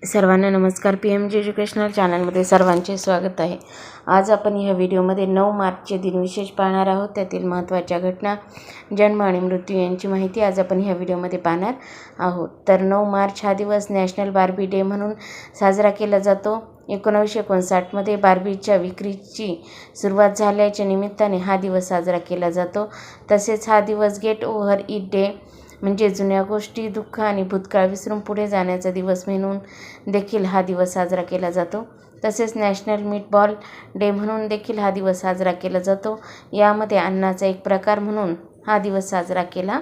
सर्वांना नमस्कार. PMG educational चॅनलमध्ये सर्वांचे स्वागत आहे. आज आपण ह्या व्हिडिओमध्ये 9 मार्चचे दिनविशेष पाहणार आहोत. त्यातील महत्त्वाच्या घटना, जन्म आणि मृत्यू यांची माहिती आज आपण ह्या व्हिडिओमध्ये पाहणार आहोत. तर 9 मार्च हा दिवस नॅशनल बार्बी डे म्हणून साजरा केला जातो. 1959मध्ये बार्बीच्या विक्रीची सुरुवात झाल्याच्या निमित्ताने हा दिवस साजरा केला जातो. तसेच हा दिवस गेट ओव्हर इट डे म्हणजे जुन्या गोष्टी, दुःख आणि भूतकाळ विसरून पुढे जाण्याचा दिवस म्हणून देखील हा दिवस साजरा केला जातो. तसेच नॅशनल मीटबॉल डे म्हणून देखील हा दिवस साजरा केला जातो. यामध्ये अन्नाचा एक प्रकार म्हणून हा दिवस साजरा केला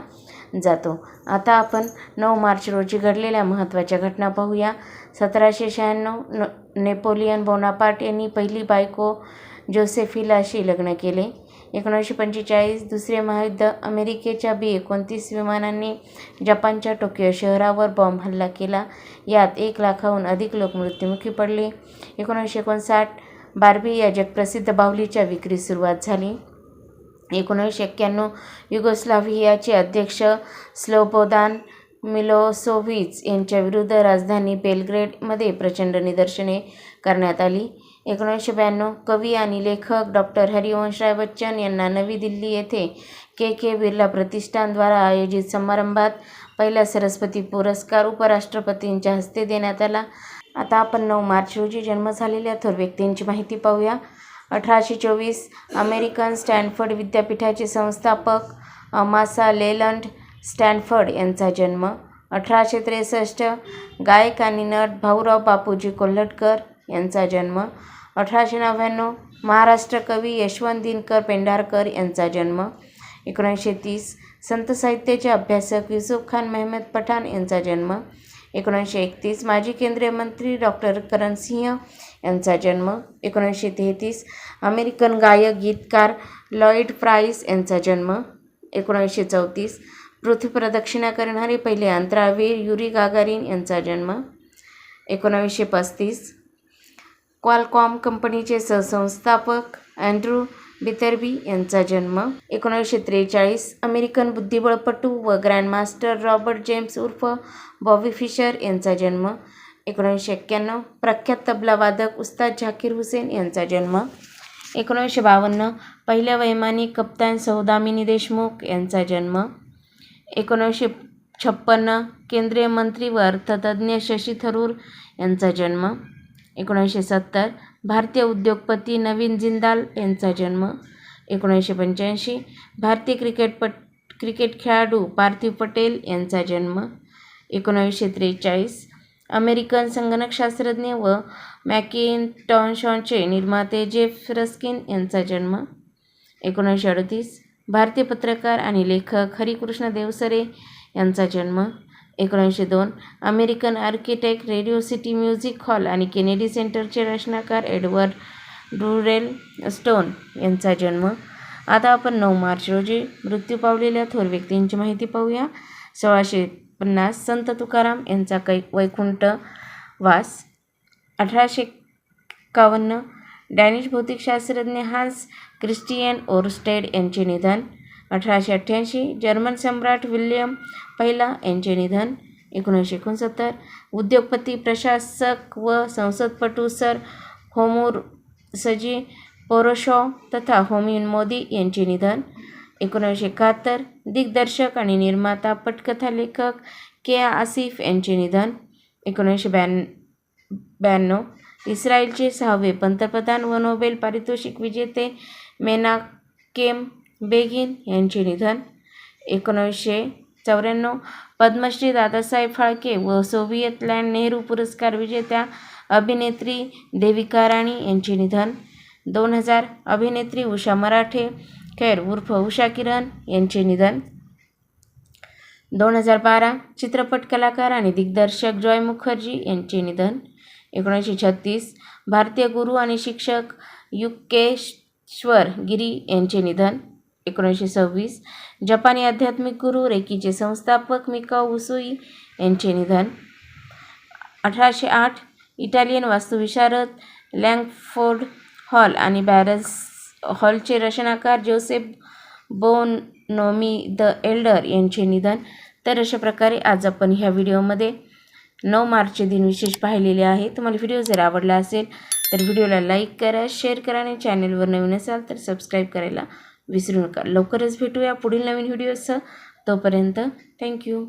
जातो. आता आपण 9 मार्च रोजी घडलेल्या महत्त्वाच्या घटना पाहूया. 1796 नेपोलियन बोनापार्ट यांनी पहिली बायको जोसेफिनाशी लग्न केले. 1945 दुसरे महायुद्ध. अमेरिकेच्या B-29 विमानांनी जपानच्या टोकियो शहरावर बॉम्ब हल्ला केला. यात 1 लाखाहून अधिक लोक मृत्युमुखी पडले. 1959 बार्बी या जगप्रसिद्ध बाहुलीच्या विक्रीस सुरुवात झाली. 1991 युगोस्लाव्हियाचे अध्यक्ष स्लोबोदान मिलोसोव्हिच यांच्याविरुद्ध राजधानी बेलग्रेडमध्ये प्रचंड निदर्शने करण्यात आली. 1992 कवी आणि लेखक डॉक्टर हरिवंशराय बच्चन यांना नवी दिल्ली येथे के बिर्ला प्रतिष्ठानद्वारा आयोजित समारंभात पहिला सरस्वती पुरस्कार उपराष्ट्रपतींच्या हस्ते देण्यात आला. आता आपण 9 मार्च रोजी जन्म झालेल्या थोर व्यक्तींची माहिती पाहूया. 1824 अमेरिकन स्टॅनफर्ड विद्यापीठाचे संस्थापक अमासा लेलंड स्टॅनफर्ड यांचा जन्म. 1863 गायक आणि नट भाऊराव बापूजी कोल्हटकर यांचा जन्म. 1899 महाराष्ट्र कवी यशवंत दिनकर पेंढारकर यांचा जन्म. 1930 संत साहित्याचे अभ्यासक युसूफ खान मेहमद पठाण यांचा जन्म. 1931 माजी केंद्रीय मंत्री डॉक्टर करण सिंह यांचा जन्म. 1933 अमेरिकन गायक गीतकार लॉईड प्राइस यांचा जन्म. 1934 पृथ्वी प्रदक्षिणा करणारे पहिले अंतराळवीर युरी गागारिन यांचा जन्म. 1935 क्वालकॉम कंपनीचे सहसंस्थापक अँड्रू बिथरबी यांचा जन्म. 1943 अमेरिकन बुद्धिबळपटू व ग्रँडमास्टर रॉबर्ट जेम्स उर्फ बॉबी फिशर यांचा जन्म. 1991 प्रख्यात तबलावादक उस्ताद झाकीर हुसेन यांचा जन्म. 1952 पहिल्या वैमानिक कप्तान सौदामिनी देशमुख यांचा जन्म. 1956 केंद्रीय मंत्री व अर्थतज्ज्ञ शशी थरूर यांचा जन्म. 1970 भारतीय उद्योगपती नवीन जिंदाल यांचा जन्म. 1985 भारतीय क्रिकेट खेळाडू पार्थिव पटेल यांचा जन्म. 1943 अमेरिकन संगणकशास्त्रज्ञ व मॅकिंटॉशचे निर्माते जेफ रस्किन यांचा जन्म. 1938 भारतीय पत्रकार आणि लेखक हरिकृष्ण देवसरे यांचा जन्म. 1902 American architect radio city music hall आणि केनेडी सेंटरचे रचनाकार एडवर्ड डुरेल स्टोन यांचा जन्म. आता आपण 9 मार्च रोजी मृत्यू पावलेल्या थोर व्यक्तींची माहिती पाहूया. 1650 संत तुकाराम यांचा वैकुंठवास. 1851 डॅनिश भौतिकशास्त्रज्ञ हान्स क्रिस्टियन ओरस्टेड यांचे निधन. 1888 जर्मन सम्राट विल्यम पहिला यांचे निधन. 1969 उद्योगपती, प्रशासक व संसदपटू सर होमुरसजी पोरोशॉव तथा होमी मोदी यांचे निधन. 1971 दिग्दर्शक आणि निर्माता, पटकथा लेखक के आसिफ यांचे निधन. 1992 इस्रायलचे 6वे पंतप्रधान व नोबेल पारितोषिक विजेते मेनाकेम बेगिन यांचे निधन. 1994 पद्मश्री दादासाहेब फाळके व सोव्हिएत लँड नेहरू पुरस्कार विजेत्या अभिनेत्री देविका राणी यांचे निधन. 2000 अभिनेत्री उषा मराठे उर्फ उषा किरण यांचे निधन. 2012 चित्रपट कलाकार आणि दिग्दर्शक जॉय मुखर्जी यांचे निधन. 1936 भारतीय गुरु आणि शिक्षक युक्तेश्वर गिरी यांचे निधन. 1926 जपानी आध्यात्मिक गुरु रेकीचे संस्थापक मिकाओ उसुई यांचे निधन. 1808 इटालियन वास्तुविशारद लँगफोर्ड हॉल आणि बॅरल्स हॉलचे रचनाकार जोसेफ बोनोमी द एल्डर यांचे निधन. तर अशा प्रकारे आज आपण ह्या व्हिडिओमध्ये 9 मार्चचे दिनविशेष पाहिलेले आहे. तुम्हाला व्हिडिओ जर आवडला असेल तर व्हिडिओला लाईक करा, शेअर करा आणि चॅनलवर नवीन असाल तर सबस्क्राईब करायला विसरू नका. लवकरच भेटूया पुढील नवीन व्हिडिओसह. तोपर्यंत थँक्यू.